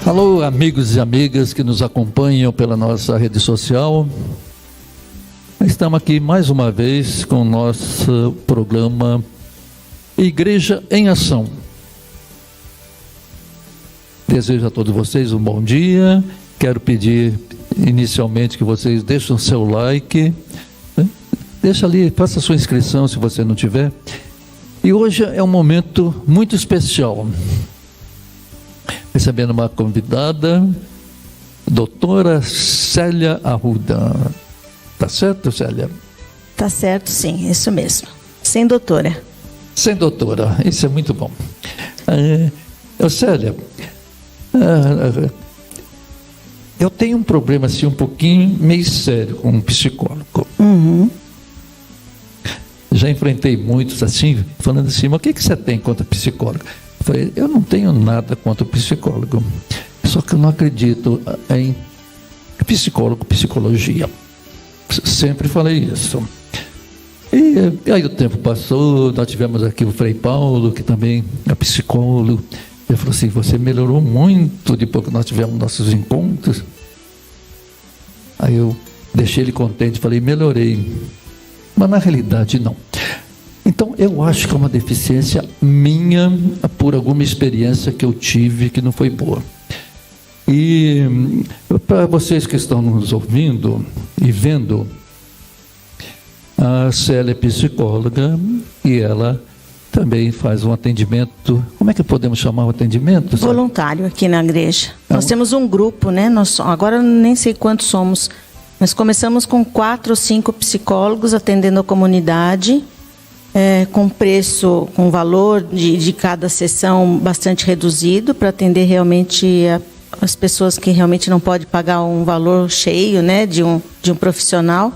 Alô, amigos e amigas que nos acompanham pela nossa rede social. Estamos aqui mais uma vez com o nosso programa Igreja em Ação. Desejo a todos vocês um bom dia. Quero pedir inicialmente que vocês deixem o seu like, deixa ali, faça a sua inscrição se você não tiver. E hoje é um momento muito especial. Recebendo uma convidada, doutora Célia Arruda. Tá certo, Célia? Tá certo, sim, isso mesmo. Sem doutora. Sem doutora, isso é muito bom. Célia, eu tenho um problema assim um pouquinho meio sério com um psicólogo. Já enfrentei muitos assim, falando assim, mas o que você tem contra psicólogo? Eu falei, eu não tenho nada contra o psicólogo, só que eu não acredito em psicólogo, psicologia. Sempre falei isso. E aí o tempo passou, nós tivemos aqui o Frei Paulo, que também é psicólogo. Ele falou assim, você melhorou muito depois que nós tivemos nossos encontros. Aí eu deixei ele contente, falei, melhorei. Mas na realidade não. Então eu acho que é uma deficiência minha por alguma experiência que eu tive que não foi boa. E para vocês que estão nos ouvindo e vendo, a Célia é psicóloga e ela também faz um atendimento. Como é que podemos chamar o atendimento? Voluntário aqui na igreja. Nós temos um grupo, né? Agora eu nem sei quantos somos, mas começamos com 4 ou 5 psicólogos atendendo a comunidade, com preço, com valor de cada sessão bastante reduzido, para atender realmente as pessoas que realmente não podem pagar um valor cheio, né, de um profissional.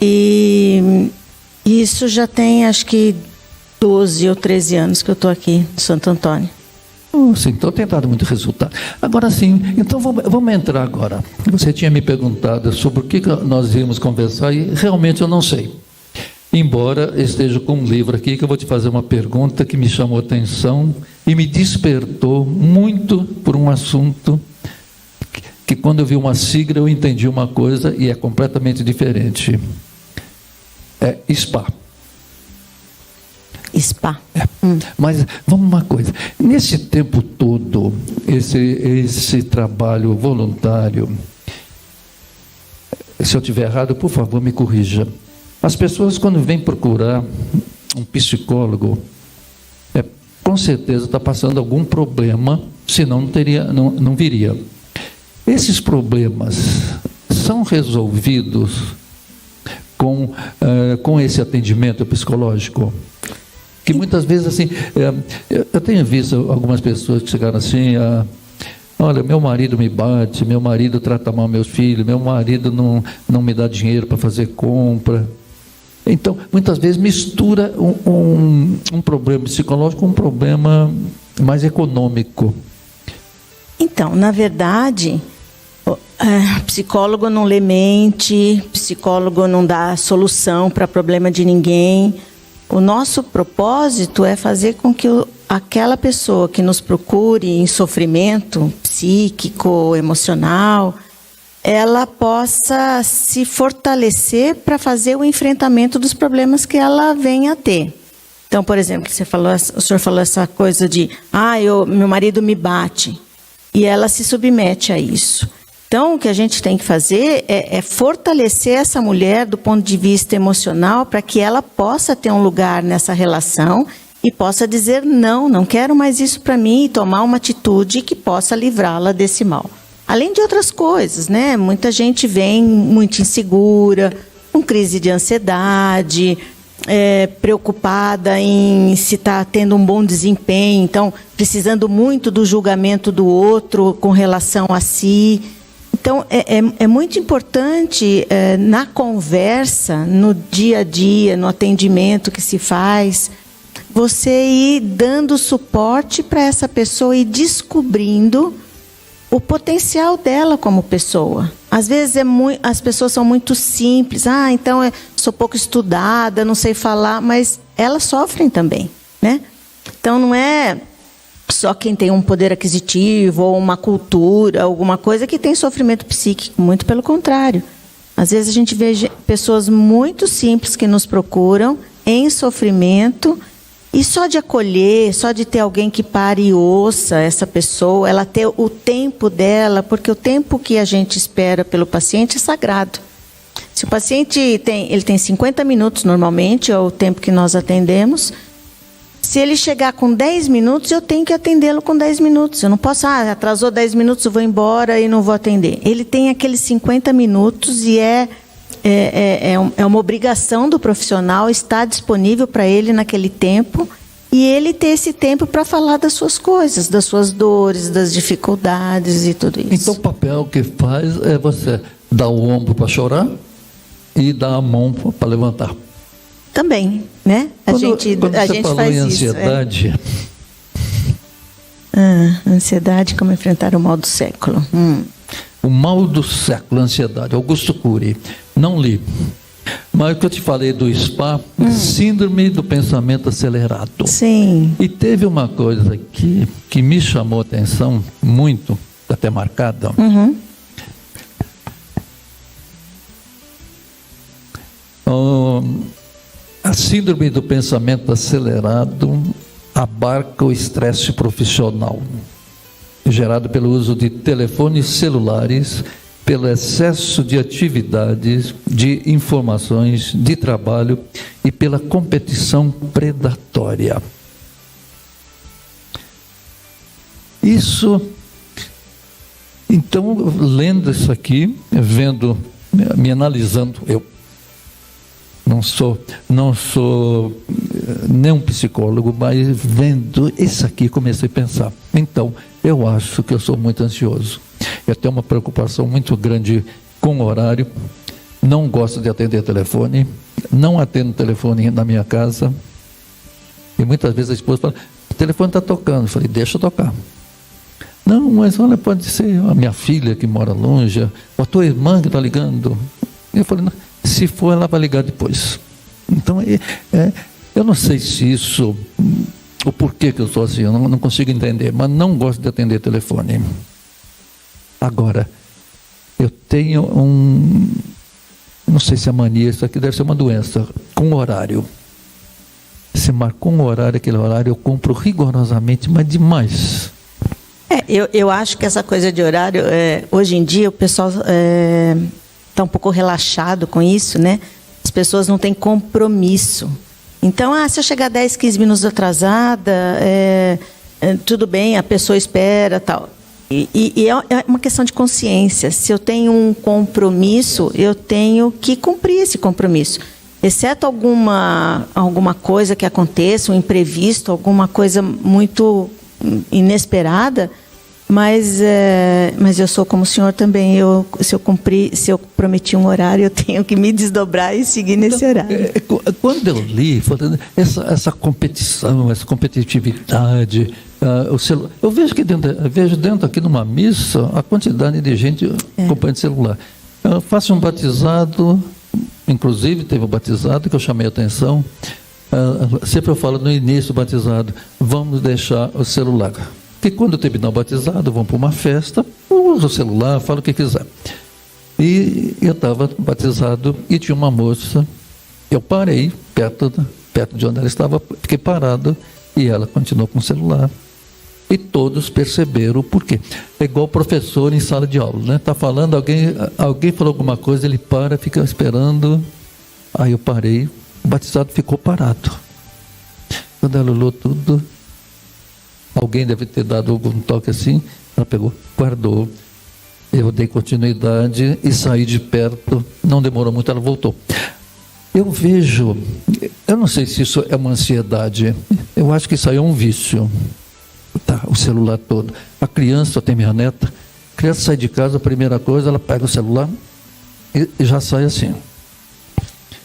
E isso já tem, acho que 12 ou 13 anos que eu estou aqui em Santo Antônio. Sim, então tem dado muito resultado. Agora sim, então vamos entrar agora. Você tinha me perguntado sobre o que nós íamos conversar e realmente eu não sei. Embora esteja com um livro aqui que eu vou te fazer uma pergunta que me chamou a atenção e me despertou muito por um assunto que quando eu vi uma sigla eu entendi uma coisa e é completamente diferente. É SPA. SPA. Mas vamos uma coisa, nesse tempo todo, esse trabalho voluntário, se eu estiver errado, por favor, me corrija. As pessoas, quando vêm procurar um psicólogo, com certeza está passando algum problema, senão não viria. Esses problemas são resolvidos com esse atendimento psicológico? Que muitas vezes, assim, eu tenho visto algumas pessoas que chegaram assim, olha, meu marido me bate, meu marido trata mal meus filhos, meu marido não me dá dinheiro para fazer compra. Então, muitas vezes mistura um problema psicológico com um problema mais econômico. Então, na verdade, psicólogo não lê mente, psicólogo não dá solução para problema de ninguém. O nosso propósito é fazer com que aquela pessoa que nos procure em sofrimento psíquico, emocional, ela possa se fortalecer para fazer o enfrentamento dos problemas que ela venha a ter. Então, por exemplo, o senhor falou essa coisa de, meu marido me bate, e ela se submete a isso. Então, o que a gente tem que fazer é fortalecer essa mulher do ponto de vista emocional para que ela possa ter um lugar nessa relação e possa dizer, não quero mais isso para mim, e tomar uma atitude que possa livrá-la desse mal. Além de outras coisas, né? Muita gente vem muito insegura, com crise de ansiedade, preocupada em se está tendo um bom desempenho, então precisando muito do julgamento do outro com relação a si. Então, é muito importante na conversa, no dia a dia, no atendimento que se faz, você ir dando suporte para essa pessoa e descobrindo o potencial dela como pessoa. Às vezes as pessoas são muito simples. Então sou pouco estudada, não sei falar, mas elas sofrem também, né? Então não é só quem tem um poder aquisitivo ou uma cultura, alguma coisa que tem sofrimento psíquico, muito pelo contrário. Às vezes a gente vê pessoas muito simples que nos procuram em sofrimento e só de acolher, só de ter alguém que pare e ouça essa pessoa, ela ter o tempo dela, porque o tempo que a gente espera pelo paciente é sagrado. Se o paciente tem 50 minutos normalmente, é o tempo que nós atendemos. Se ele chegar com 10 minutos, eu tenho que atendê-lo com 10 minutos. Eu não posso, atrasou 10 minutos, eu vou embora e não vou atender. Ele tem aqueles 50 minutos e é uma obrigação do profissional estar disponível para ele naquele tempo e ele ter esse tempo para falar das suas coisas, das suas dores, das dificuldades e tudo isso. Então o papel que faz é você dar o ombro para chorar e dar a mão para levantar. Também, né? Quando a gente falou faz em isso. ansiedade... Ansiedade, como enfrentar o mal do século. O mal do século, ansiedade, Augusto Cury. Não li. Mas o que eu te falei do SPA, síndrome do pensamento acelerado. Sim. E teve uma coisa aqui que me chamou a atenção muito, até marcada. A síndrome do pensamento acelerado abarca o estresse profissional, gerado pelo uso de telefones celulares, pelo excesso de atividades, de informações, de trabalho e pela competição predatória. Isso, então, lendo isso aqui, me analisando, eu não sou nem um psicólogo, mas vendo isso aqui comecei a pensar. Então, eu acho que eu sou muito ansioso. Eu tenho uma preocupação muito grande com o horário. Não gosto de atender telefone. Não atendo telefone na minha casa. E muitas vezes a esposa fala, o telefone está tocando. Eu falei, deixa eu tocar. Não, mas olha, pode ser a minha filha que mora longe, ou a tua irmã que está ligando. Eu falei, não. Se for, ela vai ligar depois. Então, eu não sei se isso, o porquê que eu sou assim, eu não consigo entender, mas não gosto de atender telefone. Agora, eu tenho não sei se é mania, isso aqui deve ser uma doença, com horário. Se marcou um horário, aquele horário, eu cumpro rigorosamente, mas demais. Eu acho que essa coisa de horário, hoje em dia, o pessoal... está um pouco relaxado com isso, né? As pessoas não têm compromisso. Então, se eu chegar 10, 15 minutos atrasada, tudo bem, a pessoa espera, tal. E é uma questão de consciência. Se eu tenho um compromisso, eu tenho que cumprir esse compromisso. Exceto alguma coisa que aconteça, um imprevisto, alguma coisa muito inesperada. Mas eu sou como o senhor também. Se eu prometi um horário, eu tenho que me desdobrar e seguir nesse horário. Quando eu li, essa competição, essa competitividade, eu vejo dentro aqui numa missa a quantidade de gente acompanhando celular. Eu faço um batizado, inclusive teve um batizado que eu chamei a atenção. Sempre eu falo no início do batizado, vamos deixar o celular. Porque quando terminar o batizado, vão para uma festa, usa o celular, fala o que quiser. E eu estava batizado e tinha uma moça, eu parei perto de onde ela estava, fiquei parado e ela continuou com o celular. E todos perceberam o porquê. É igual o professor em sala de aula, né? Está falando, alguém falou alguma coisa, ele para, fica esperando. Aí eu parei, o batizado ficou parado. Quando ela olhou tudo... Alguém deve ter dado algum toque assim, ela pegou, guardou. Eu dei continuidade e saí de perto, não demorou muito, ela voltou. Eu vejo, eu não sei se isso é uma ansiedade, eu acho que isso aí é um vício. O celular todo. A criança, eu tenho minha neta, a criança sai de casa, a primeira coisa, ela pega o celular e já sai assim.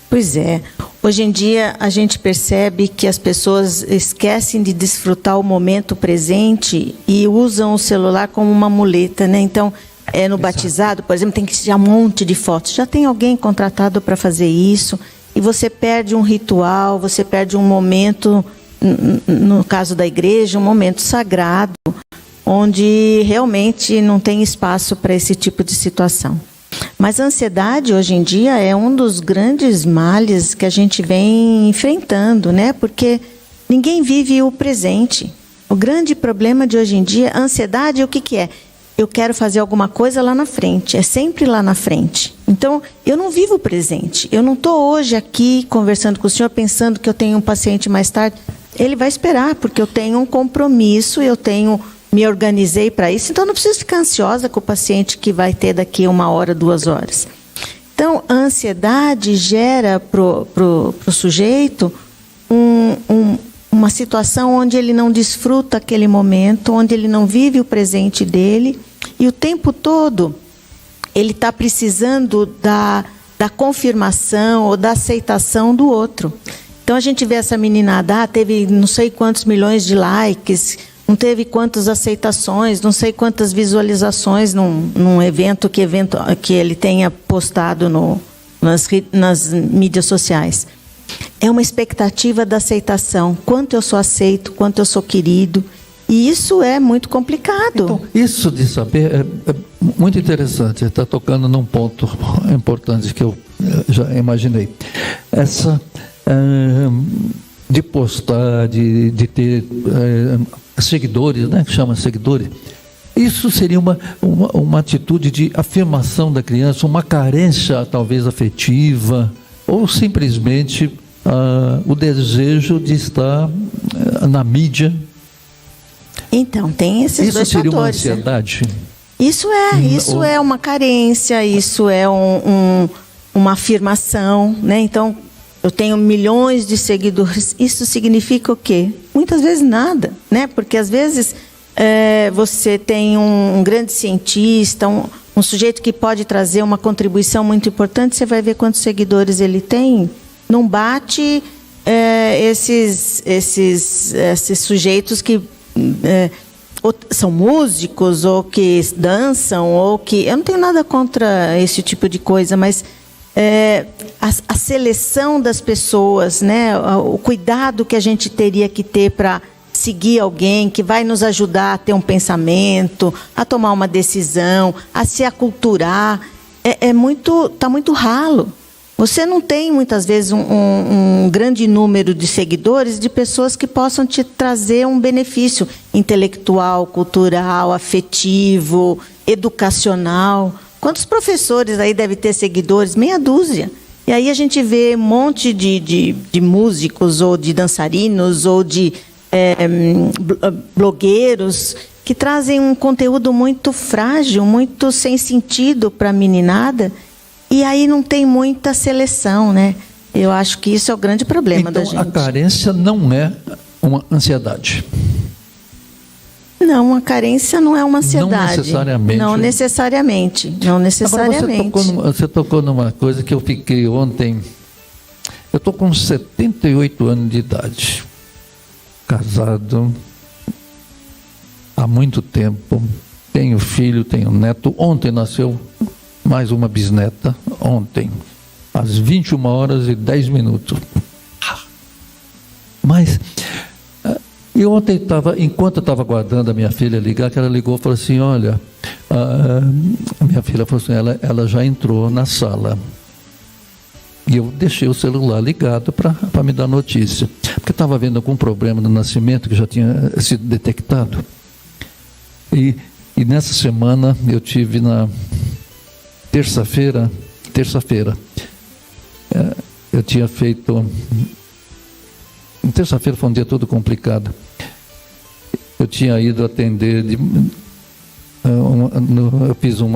Pois é. Hoje em dia, a gente percebe que as pessoas esquecem de desfrutar o momento presente e usam o celular como uma muleta, né? Então, no batizado, por exemplo, tem que tirar um monte de fotos. Já tem alguém contratado para fazer isso e você perde um ritual, você perde um momento no caso da igreja, um momento sagrado, onde realmente não tem espaço para esse tipo de situação. Mas a ansiedade, hoje em dia, é um dos grandes males que a gente vem enfrentando, né? Porque ninguém vive o presente. O grande problema de hoje em dia, a ansiedade, o que é? Eu quero fazer alguma coisa lá na frente, é sempre lá na frente. Então, eu não vivo o presente. Eu não estou hoje aqui conversando com o senhor, pensando que eu tenho um paciente mais tarde. Ele vai esperar, porque eu tenho um compromisso, me organizei para isso, então não preciso ficar ansiosa com o paciente que vai ter daqui 1 hora, 2 horas. Então, a ansiedade gera pro sujeito uma situação onde ele não desfruta aquele momento, onde ele não vive o presente dele, e o tempo todo ele está precisando da confirmação ou da aceitação do outro. Então, a gente vê essa meninada, teve não sei quantos milhões de likes, não teve quantas aceitações, não sei quantas visualizações num evento que ele tenha postado nas mídias sociais. É uma expectativa da aceitação. Quanto eu sou aceito, quanto eu sou querido. E isso é muito complicado. Então, isso de saber é muito interessante. Está tocando num ponto importante que eu já imaginei. Essa de postar, de ter seguidores, né, que chama seguidores, isso seria uma atitude de afirmação da criança, uma carência talvez afetiva, ou simplesmente o desejo de estar na mídia. Então, tem esses dois fatores. Isso seria uma ansiedade? Isso é uma carência, isso é uma afirmação, né? Então, eu tenho milhões de seguidores. Isso significa o quê? Muitas vezes nada, né? Porque às vezes você tem um grande cientista, um sujeito que pode trazer uma contribuição muito importante, você vai ver quantos seguidores ele tem. Não bate esses sujeitos que ou são músicos, ou que dançam, ou que... Eu não tenho nada contra esse tipo de coisa, mas... a seleção das pessoas, né? O cuidado que a gente teria que ter para seguir alguém que vai nos ajudar a ter um pensamento, a tomar uma decisão, a se aculturar, está muito ralo. Você não tem, muitas vezes, um grande número de seguidores, de pessoas que possam te trazer um benefício intelectual, cultural, afetivo, educacional. Quantos professores aí devem ter seguidores? Meia dúzia. E aí a gente vê um monte de músicos, ou de dançarinos, ou de blogueiros, que trazem um conteúdo muito frágil, muito sem sentido para a meninada, e aí não tem muita seleção, né? Eu acho que isso é o grande problema da gente. Então, a carência não é uma ansiedade. Não, a carência não é uma ansiedade. Não necessariamente. Não necessariamente. Agora, você tocou numa coisa que eu fiquei ontem. Eu estou com 78 anos de idade. Casado há muito tempo. Tenho filho, tenho neto. Ontem nasceu mais uma bisneta. Ontem, às 21h10. Mas... E ontem, enquanto eu estava aguardando a minha filha ligar, que ela ligou e falou assim, olha, a minha filha falou assim, ela já entrou na sala. E eu deixei o celular ligado para me dar notícia. Porque estava havendo algum problema no nascimento que já tinha sido detectado. E nessa semana eu tive na terça-feira, eu tinha feito... Terça-feira foi um dia todo complicado. Eu tinha ido atender, eu fiz um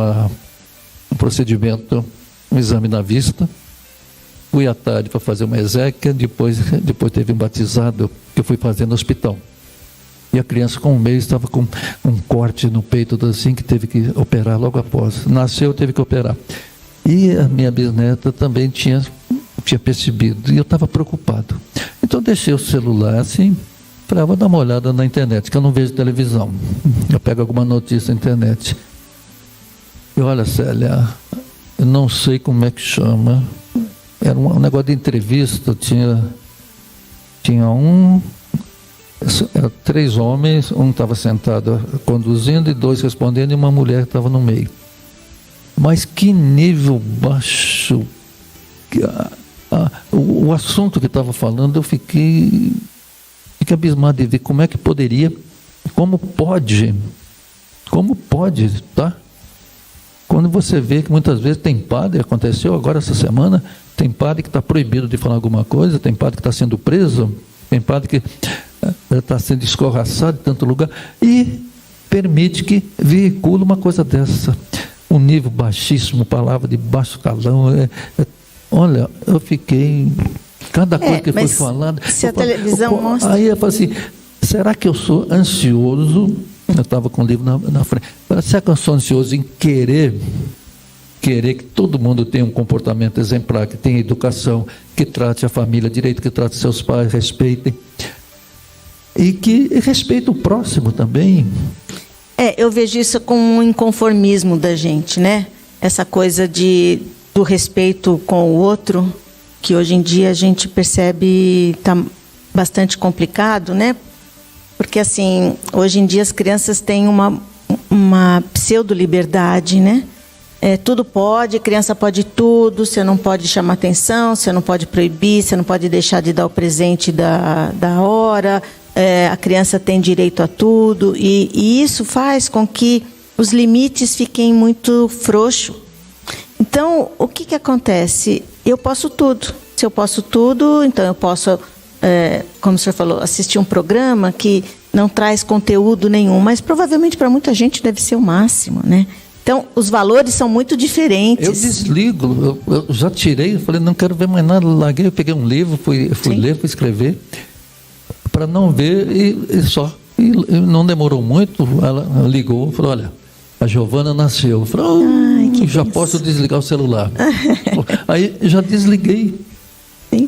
procedimento, um exame na vista, fui à tarde para fazer uma exéquia, depois teve um batizado que eu fui fazer no hospital. E a criança com 1 mês estava com um corte no peito, assim, que teve que operar logo após. Nasceu, teve que operar. E a minha bisneta também tinha percebido, e eu estava preocupado. Então eu deixei o celular assim, falei, vou dar uma olhada na internet, que eu não vejo televisão. Eu pego alguma notícia na internet. E olha, Célia, eu não sei como é que chama. Era um negócio de entrevista, tinha 3 homens, um estava sentado conduzindo e 2 respondendo, e uma mulher estava no meio. Mas que nível baixo, o assunto que estava falando, eu fiquei abismado de ver como é que poderia, como pode, tá? Quando você vê que muitas vezes tem padre, aconteceu agora essa semana, tem padre que está proibido de falar alguma coisa, tem padre que está sendo preso, tem padre que está sendo escorraçado em tanto lugar, e permite que veicule uma coisa dessa. Um nível baixíssimo, palavra de baixo calão. Olha, eu fiquei... Cada coisa que foi falada... Se a televisão mostra... Aí eu falei assim, será que eu sou ansioso? Eu estava com o livro na frente. Será que eu sou ansioso em querer que todo mundo tenha um comportamento exemplar, que tenha educação, que trate a família direito, que trate seus pais, respeitem. E que respeite o próximo também. Eu vejo isso como um inconformismo da gente, né? Essa coisa do respeito com o outro, que hoje em dia a gente percebe está bastante complicado, né? Porque, assim, hoje em dia as crianças têm uma pseudo-liberdade, né? Tudo pode, criança pode tudo, você não pode chamar atenção, você não pode proibir, você não pode deixar de dar o presente da hora, a criança tem direito a tudo, e isso faz com que os limites fiquem muito frouxos. Então, o que acontece? Eu posso tudo. Se eu posso tudo, então eu posso, como o senhor falou, assistir um programa que não traz conteúdo nenhum, mas provavelmente para muita gente deve ser o máximo, né? Então, os valores são muito diferentes. Eu desligo, eu já tirei, falei, não quero ver mais nada, larguei, eu peguei um livro, fui ler, fui escrever, para não ver e só. E não demorou muito, ela ligou, falou, olha, a Giovana nasceu. Eu falei, já posso desligar o celular. Aí já desliguei. Sim.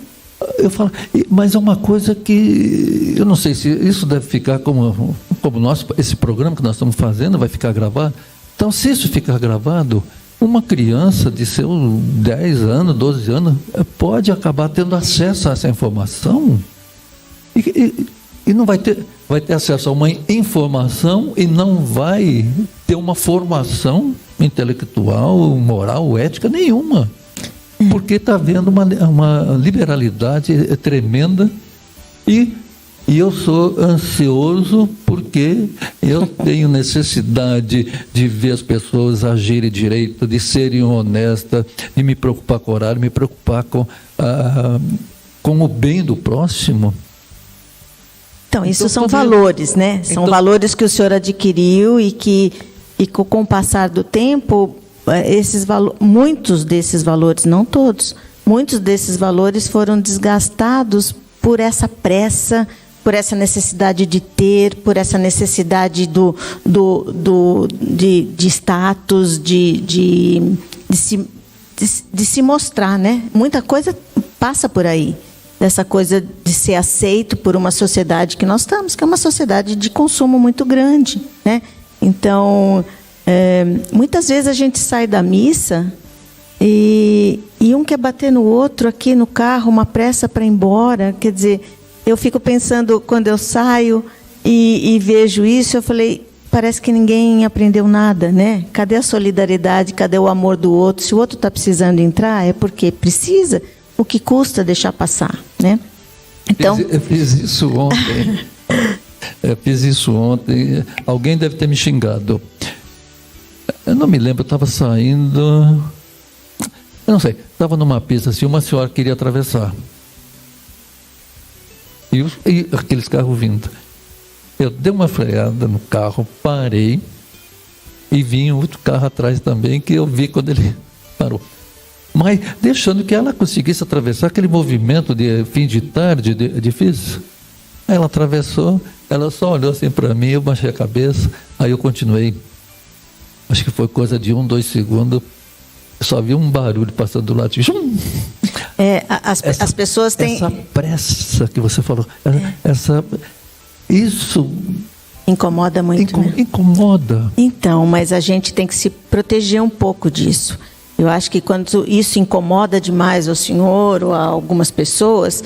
Eu falo, mas é uma coisa que eu não sei se isso deve ficar como esse programa que nós estamos fazendo vai ficar gravado. Então, se isso ficar gravado, uma criança de seus 10 anos, 12 anos, pode acabar tendo acesso a essa informação e não vai ter acesso a uma informação e não vai ter uma formação intelectual, moral, ética nenhuma. Porque está havendo uma liberalidade tremenda e eu sou ansioso porque eu tenho necessidade de ver as pessoas agirem direito, de serem honestas, de me preocupar com o horário, me preocupar com o bem do próximo. Então, isso são valores, né? São valores que o senhor adquiriu e que com o passar do tempo, muitos desses valores, não todos, muitos desses valores foram desgastados por essa pressa, por essa necessidade de ter, por essa necessidade de status, de se mostrar, né? Muita coisa passa por aí. Dessa coisa de ser aceito por uma sociedade que nós estamos, que é uma sociedade de consumo muito grande, né? Então, muitas vezes a gente sai da missa e um quer bater no outro aqui no carro, uma pressa para ir embora. Quer dizer, eu fico pensando, quando eu saio e vejo isso, eu falei, parece que ninguém aprendeu nada, né? Cadê a solidariedade, cadê o amor do outro? Se o outro está precisando entrar, é porque precisa. O que custa deixar passar, né? Então... Eu fiz isso ontem. Alguém deve ter me xingado. Eu não me lembro, eu estava saindo... Eu não sei, estava numa pista assim, uma senhora queria atravessar. E aqueles carros vindo. Eu dei uma freada no carro, parei, e vinha outro carro atrás também, que eu vi quando ele parou. Mas deixando que ela conseguisse atravessar aquele movimento de fim de tarde, difícil. Aí ela atravessou, ela só olhou assim para mim, eu baixei a cabeça, aí eu continuei. Acho que foi coisa de 1, 2 segundos, só vi um barulho passando do lado. As pessoas têm... Essa pressa que você falou, isso... Incomoda muito, né? Incomoda. Então, mas a gente tem que se proteger um pouco disso. Eu acho que quando isso incomoda demais ao senhor ou a algumas pessoas,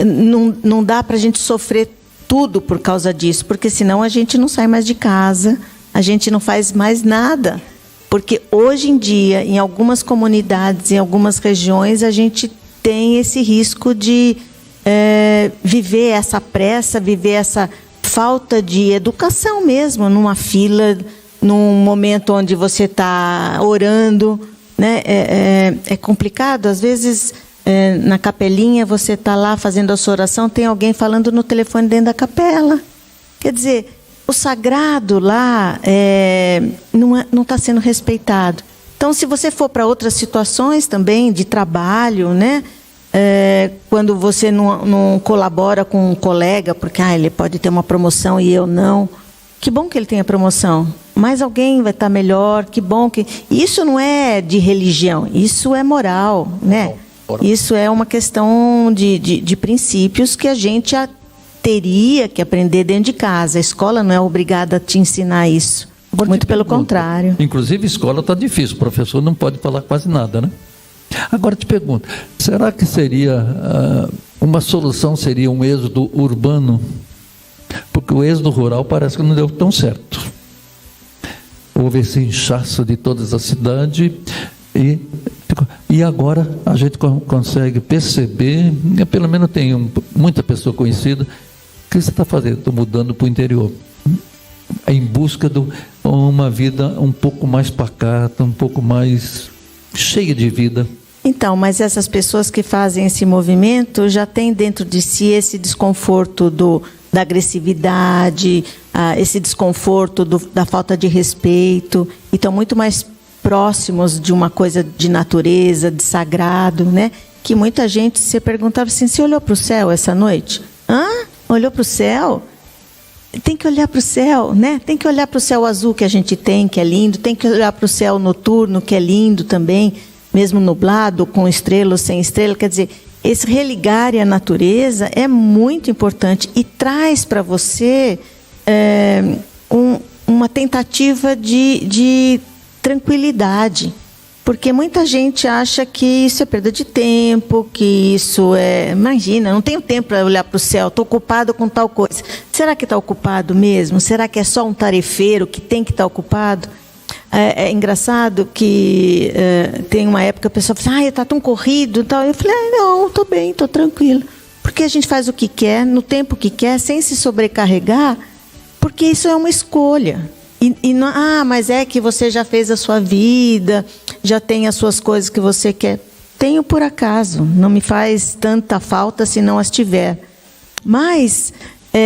não dá para a gente sofrer tudo por causa disso, porque senão a gente não sai mais de casa, a gente não faz mais nada. Porque hoje em dia, em algumas comunidades, em algumas regiões, a gente tem esse risco de viver essa pressa, viver essa falta de educação mesmo, numa fila, num momento onde você está orando, né? É complicado. Às vezes, na capelinha, você está lá fazendo a sua oração, tem alguém falando no telefone dentro da capela. Quer dizer, o sagrado lá não está sendo respeitado. Então, se você for para outras situações também, de trabalho, né? Quando você não colabora com um colega, porque ele pode ter uma promoção e eu não. Que bom que ele tenha promoção, mas alguém vai estar melhor, que bom que... Isso não é de religião, isso é moral, né? Isso é uma questão de princípios que a gente teria que aprender dentro de casa. A escola não é obrigada a te ensinar isso. Muito pelo contrário. Inclusive, a escola está difícil, o professor não pode falar quase nada, né? Agora te pergunto, será que seria uma solução, seria um êxodo urbano? Porque o êxodo rural parece que não deu tão certo. Houve esse inchaço de toda a cidade e agora a gente consegue perceber, pelo menos tem muita pessoa conhecida, o que você está fazendo? Estou mudando para o interior, em busca de uma vida um pouco mais pacata, um pouco mais cheia de vida. Então, mas essas pessoas que fazem esse movimento já têm dentro de si esse desconforto da agressividade, esse desconforto da falta de respeito, e estão muito mais próximos de uma coisa de natureza, de sagrado, né? Que muita gente se perguntava assim, você olhou para o céu essa noite? Olhou para o céu? Tem que olhar para o céu, né? Tem que olhar para o céu azul que a gente tem, que é lindo, tem que olhar para o céu noturno, que é lindo também, mesmo nublado, com estrela ou sem estrela. Quer dizer, esse religar à natureza é muito importante e traz para você uma tentativa de tranquilidade. Porque muita gente acha que isso é perda de tempo, que isso imagina, não tenho tempo para olhar para o céu, estou ocupado com tal coisa. Será que está ocupado mesmo? Será que é só um tarefeiro que tem que estar ocupado? É engraçado que tem uma época a pessoa fala, está tão corrido e tal. Eu falei, não, estou bem, estou tranquila. Porque a gente faz o que quer, no tempo que quer, sem se sobrecarregar, porque isso é uma escolha. Mas é que você já fez a sua vida, já tem as suas coisas que você quer. Tenho por acaso, não me faz tanta falta se não as tiver. Mas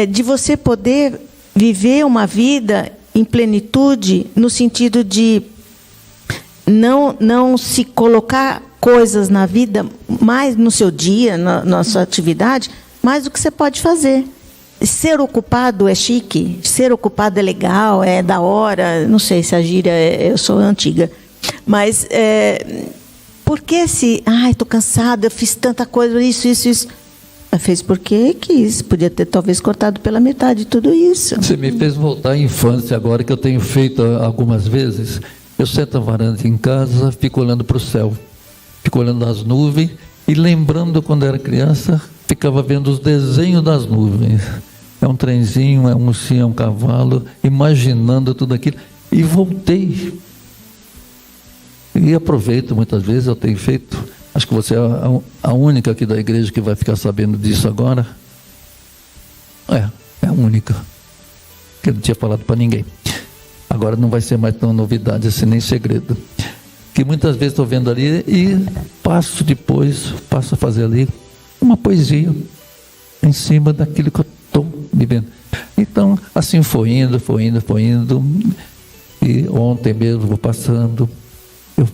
de você poder viver uma vida em plenitude, no sentido de não se colocar coisas na vida, mais no seu dia, na sua atividade, mais do que você pode fazer. Ser ocupado é chique, ser ocupado é legal, é da hora, não sei se a gíria eu sou antiga, mas por que estou cansada, eu fiz tanta coisa, isso. Fez porque quis, podia ter talvez cortado pela metade tudo isso. Você me fez voltar à infância agora, que eu tenho feito algumas vezes. Eu sento na varanda em casa, fico olhando para o céu, fico olhando as nuvens e lembrando quando era criança, ficava vendo os desenhos das nuvens. É um trenzinho, é um ursinho, é um cavalo, imaginando tudo aquilo. E voltei. E aproveito, muitas vezes eu tenho feito. Acho que você é a única aqui da igreja que vai ficar sabendo disso agora. É a única. Que eu não tinha falado para ninguém. Agora não vai ser mais tão novidade assim, nem segredo. Que muitas vezes estou vendo ali e passo a fazer ali uma poesia em cima daquilo que eu estou vivendo. Então, assim foi indo. E ontem mesmo, vou passando, eu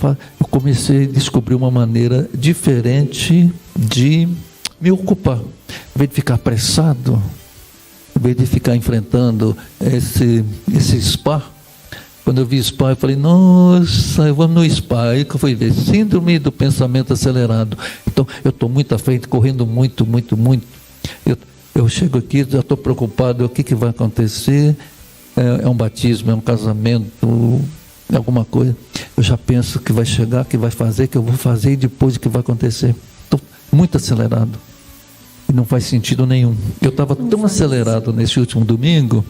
comecei a descobrir uma maneira diferente de me ocupar. Em vez de ficar apressado, em vez de ficar enfrentando esse spa. Quando eu vi spa, eu falei, nossa, vamos no spa. Aí que eu fui ver, síndrome do pensamento acelerado. Então, eu estou muito à frente, correndo muito. Eu chego aqui, já estou preocupado, o que vai acontecer? É um batismo, é um casamento, é alguma coisa. Eu já penso que vai chegar, que vai fazer, que eu vou fazer e depois o que vai acontecer. Estou muito acelerado. E não faz sentido nenhum. Eu estava tão acelerado nesse último domingo,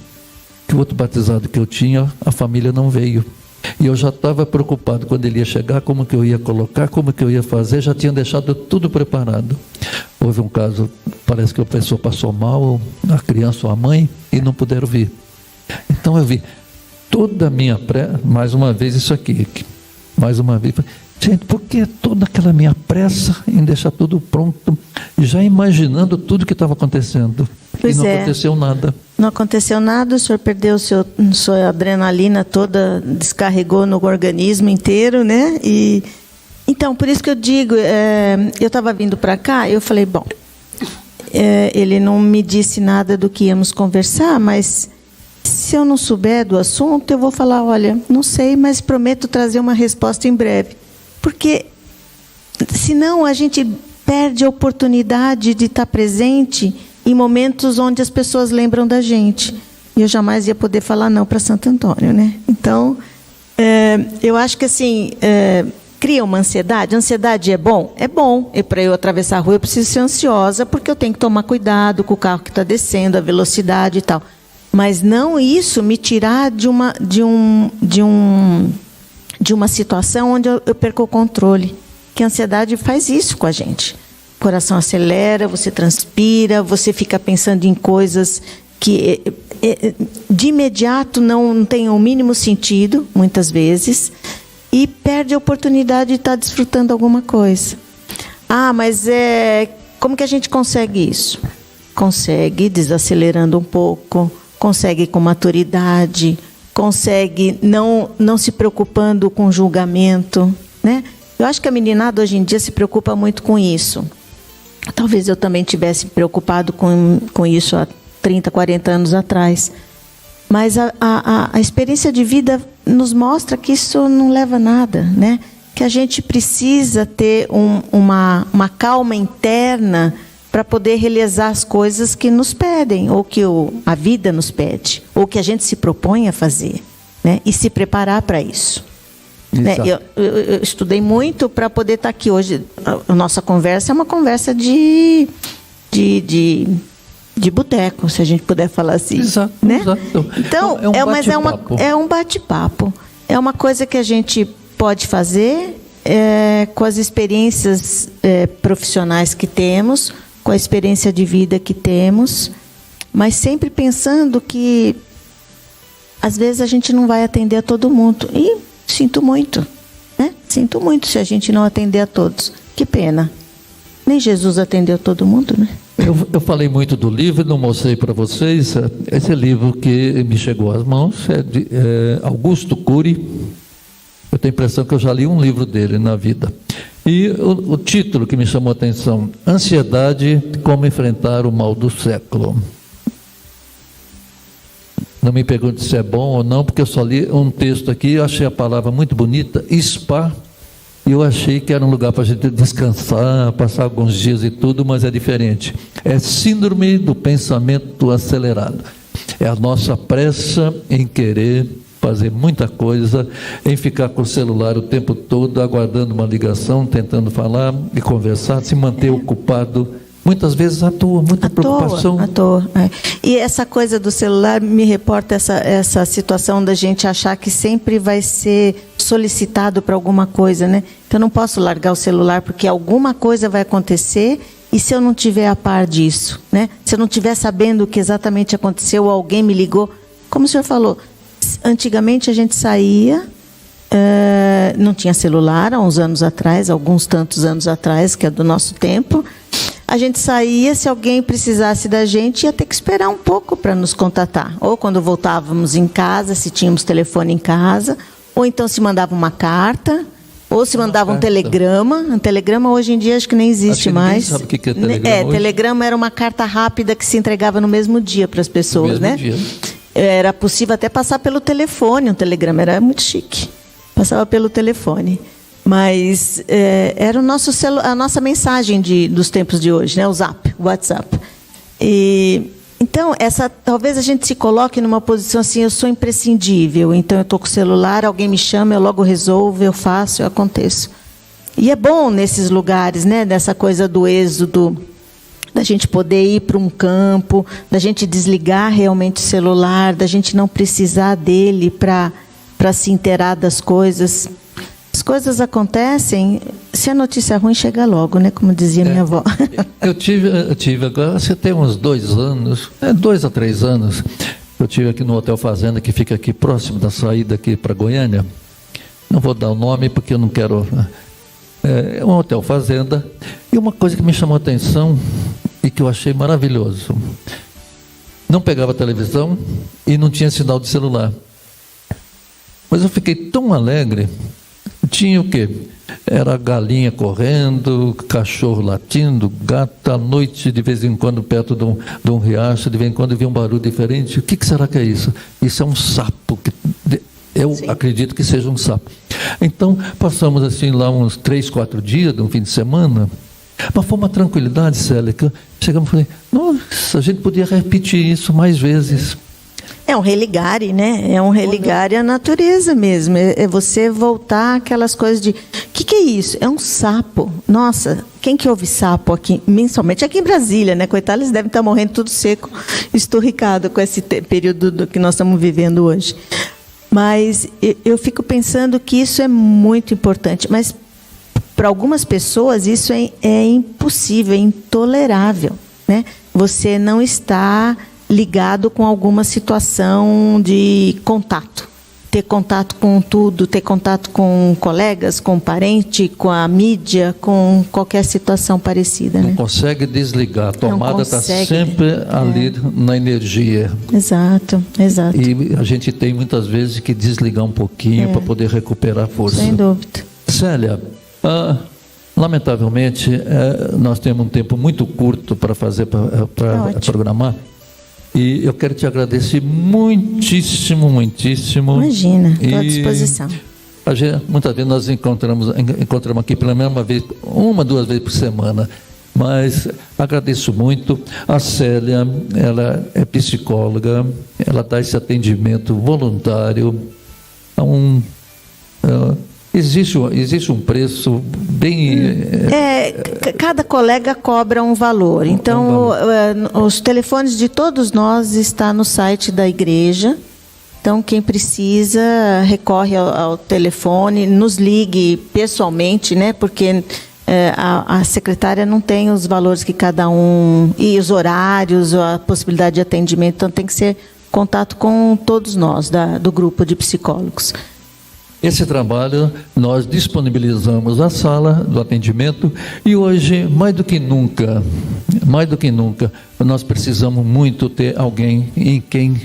que o outro batizado que eu tinha, a família não veio. E eu já estava preocupado quando ele ia chegar, como que eu ia colocar, como que eu ia fazer, já tinha deixado tudo preparado. Houve um caso, parece que a pessoa passou mal, a criança ou a mãe, e não puderam vir. Então eu vi toda a minha mais uma vez isso aqui, mais uma vez, gente, por que toda aquela minha pressa em deixar tudo pronto, já imaginando tudo que estava acontecendo? Pois e não é. aconteceu nada. Não aconteceu nada, o senhor perdeu sua adrenalina toda, descarregou no organismo inteiro, né? E então, por isso que eu digo, eu estava vindo para cá, eu falei, bom, ele não me disse nada do que íamos conversar, mas se eu não souber do assunto, eu vou falar, olha, não sei, mas prometo trazer uma resposta em breve. Porque senão a gente perde a oportunidade de estar presente em momentos onde as pessoas lembram da gente. E eu jamais ia poder falar não para Santo Antônio, né? Então, eu acho que assim, cria uma ansiedade. Ansiedade é bom? É bom. E para eu atravessar a rua, eu preciso ser ansiosa, porque eu tenho que tomar cuidado com o carro que está descendo, a velocidade e tal. Mas não isso me tirar de uma situação onde eu perco o controle. Que a ansiedade faz isso com a gente. O coração acelera, você transpira, você fica pensando em coisas que de imediato não têm o mínimo sentido, muitas vezes, e perde a oportunidade de estar desfrutando alguma coisa. Ah, mas como que a gente consegue isso? Consegue desacelerando um pouco, consegue com maturidade, consegue não se preocupando com julgamento, né? Eu acho que a meninada hoje em dia se preocupa muito com isso. Talvez eu também tivesse preocupado com isso há 30, 40 anos atrás. Mas a experiência de vida nos mostra que isso não leva a nada, né? Que a gente precisa ter uma calma interna para poder realizar as coisas que nos pedem, ou que a vida nos pede, ou que a gente se propõe a fazer, né? E se preparar para isso. Né? Eu estudei muito para poder estar aqui hoje. A nossa conversa é uma conversa de boteco, se a gente puder falar assim. Exato, né? Exato. Então, é um bate-papo. É uma coisa que a gente pode fazer com as experiências profissionais que temos, com a experiência de vida que temos, mas sempre pensando que às vezes a gente não vai atender a todo mundo. E sinto muito, né? Sinto muito se a gente não atender a todos. Que pena. Nem Jesus atendeu todo mundo, né? Eu falei muito do livro, não mostrei para vocês. Esse livro que me chegou às mãos é de Augusto Cury. Eu tenho a impressão que eu já li um livro dele na vida. E o título que me chamou a atenção: Ansiedade, como enfrentar o mal do século. Não me pergunte se é bom ou não, porque eu só li um texto aqui, eu achei a palavra muito bonita, spa, e eu achei que era um lugar para a gente descansar, passar alguns dias e tudo, mas é diferente. É síndrome do pensamento acelerado. É a nossa pressa em querer fazer muita coisa, em ficar com o celular o tempo todo, aguardando uma ligação, tentando falar e conversar, se manter ocupado. Muitas vezes à toa, muita preocupação. À toa. E essa coisa do celular me reporta essa situação da gente achar que sempre vai ser solicitado para alguma coisa, né? Então, eu não posso largar o celular porque alguma coisa vai acontecer, e se eu não tiver a par disso, né? Se eu não estiver sabendo o que exatamente aconteceu, ou alguém me ligou, como o senhor falou, antigamente a gente saía, não tinha celular há uns anos atrás, alguns tantos anos atrás, que é do nosso tempo. A gente saía, se alguém precisasse da gente, ia ter que esperar um pouco para nos contatar. Ou quando voltávamos em casa, se tínhamos telefone em casa, ou então se mandava uma carta, ou se mandava um telegrama. Um telegrama hoje em dia acho que nem existe mais. Sabe o que é telegrama hoje? Telegrama era uma carta rápida que se entregava no mesmo dia para as pessoas, né? Dia. Era possível até passar pelo telefone, um telegrama, era muito chique. Passava pelo telefone. Mas era a nossa mensagem dos tempos de hoje, né? O WhatsApp. Então, talvez a gente se coloque numa posição assim: eu sou imprescindível, então eu estou com o celular, alguém me chama, eu logo resolvo, eu faço, eu aconteço. E é bom nesses lugares, né? Dessa coisa do êxodo da gente poder ir para um campo, da gente desligar realmente o celular, da gente não precisar dele para se inteirar das coisas. As coisas acontecem, se a notícia ruim chega logo, né? Como dizia minha avó. Eu tive agora, você tem uns 2 anos, 2 a 3 anos, eu tive aqui no Hotel Fazenda, que fica aqui próximo da saída aqui para Goiânia. Não vou dar o nome porque eu não quero... É um Hotel Fazenda. E uma coisa que me chamou a atenção e que eu achei maravilhoso. Não pegava televisão e não tinha sinal de celular. Mas eu fiquei tão alegre. Tinha o quê? Era galinha correndo, cachorro latindo, gato à noite, de vez em quando, perto de um riacho, de vez em quando eu vi um barulho diferente. O que será que é isso? Isso é um sapo. Eu Sim. acredito que seja um sapo. Então, passamos assim lá uns 3, 4 dias, de um fim de semana. Mas foi uma tranquilidade, Célia, que chegamos e falei, nossa, a gente podia repetir isso mais vezes. É um religare, né? É um religare à natureza mesmo. É você voltar aquelas coisas de... O que é isso? É um sapo. Nossa, quem que ouve sapo aqui? Mensalmente aqui em Brasília, né? Coitados, eles devem estar morrendo tudo seco, esturricado com esse período que nós estamos vivendo hoje. Mas eu fico pensando que isso é muito importante. Mas para algumas pessoas isso é impossível, é intolerável, né? Você não está ligado com alguma situação de contato. Ter contato com tudo, ter contato com colegas, com parente, com a mídia, com qualquer situação parecida. Não né? consegue desligar, a tomada está sempre ali na energia. Exato, exato. E a gente tem muitas vezes que desligar um pouquinho para poder recuperar a força. Sem dúvida. Célia, lamentavelmente, nós temos um tempo muito curto para fazer, para programar. E eu quero te agradecer muitíssimo, muitíssimo. Imagina, estou à disposição. Muitas vezes nós encontramos aqui pela mesma vez, 1, 2 vezes por semana. Mas agradeço muito. A Célia, ela é psicóloga, ela dá esse atendimento voluntário. Existe um preço bem... Cada colega cobra um valor. Então, os telefones de todos nós estão no site da igreja. Então, quem precisa, recorre ao telefone, nos ligue pessoalmente, né? Porque a secretária não tem os valores que cada um... E os horários, a possibilidade de atendimento. Então, tem que ser contato com todos nós, do grupo de psicólogos. Esse trabalho, nós disponibilizamos a sala do atendimento e hoje, mais do que nunca, nós precisamos muito ter alguém em quem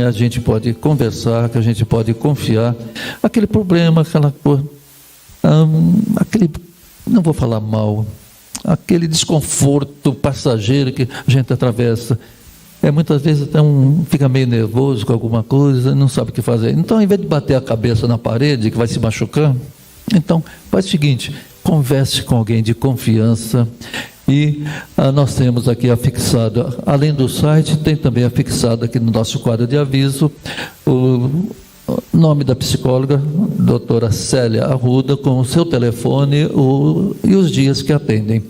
a gente pode conversar, que a gente pode confiar. Aquele problema, não vou falar mal, aquele desconforto passageiro que a gente atravessa. Muitas vezes até fica meio nervoso com alguma coisa, não sabe o que fazer. Então, ao invés de bater a cabeça na parede, que vai se machucar, então, faz o seguinte, converse com alguém de confiança. E nós temos aqui afixado, além do site, tem também afixado aqui no nosso quadro de aviso, o nome da psicóloga, doutora Célia Arruda, com o seu telefone e os dias que atendem.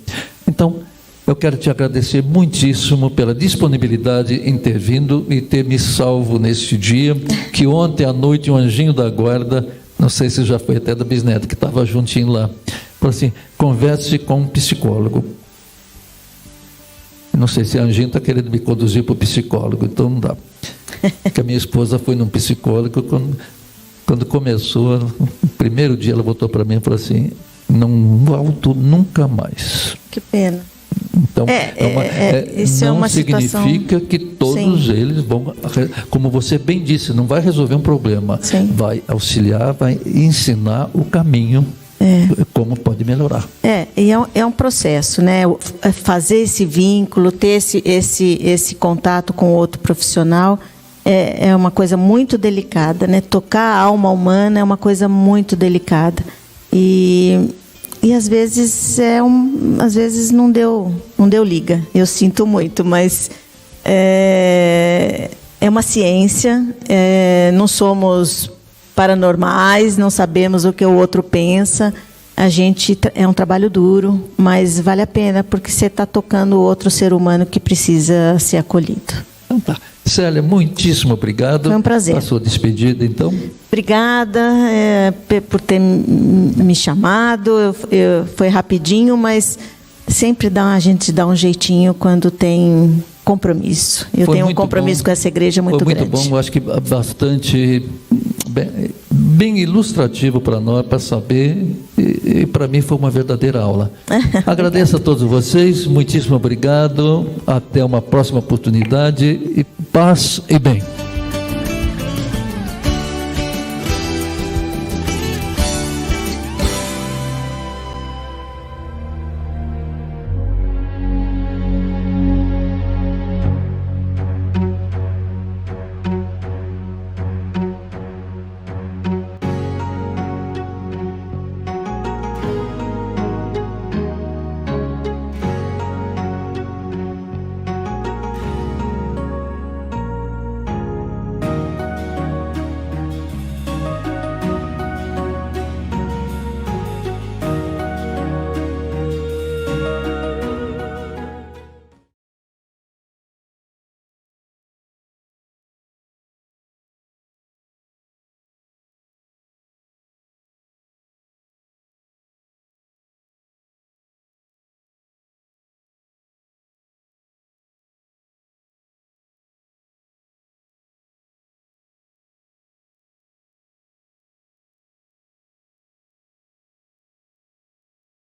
Então, eu quero te agradecer muitíssimo pela disponibilidade em ter vindo e ter me salvo neste dia, que ontem à noite um anjinho da guarda, não sei se já foi até da bisneta, que estava juntinho lá, falou assim, converse com um psicólogo. Não sei se a anjinho está querendo me conduzir para o psicólogo, então não dá. Porque a minha esposa foi num psicólogo, quando começou, no primeiro dia ela voltou para mim e falou assim, não volto nunca mais. Que pena. Então, isso não é uma significa situação... que todos Sim. eles vão, como você bem disse, não vai resolver um problema, Sim. vai auxiliar, vai ensinar o caminho, como pode melhorar. É um processo, né? Fazer esse vínculo, ter esse contato com outro profissional é uma coisa muito delicada, né? Tocar a alma humana é uma coisa muito delicada. E às vezes às vezes não deu liga. Eu sinto muito, mas é uma ciência. Não somos paranormais, não sabemos o que o outro pensa. é um trabalho duro, mas vale a pena, porque você está tocando outro ser humano que precisa ser acolhido. Então tá. Célia, muitíssimo obrigado. Foi um prazer. A sua despedida, então. Obrigada por ter me chamado. Foi rapidinho, mas sempre a gente dá um jeitinho quando tem compromisso. Eu tenho um compromisso com essa igreja muito grande. Foi muito bom, eu acho que bastante bem ilustrativo para nós, para saber, e para mim foi uma verdadeira aula. Agradeço a todos vocês, muitíssimo obrigado, até uma próxima oportunidade, e paz e bem.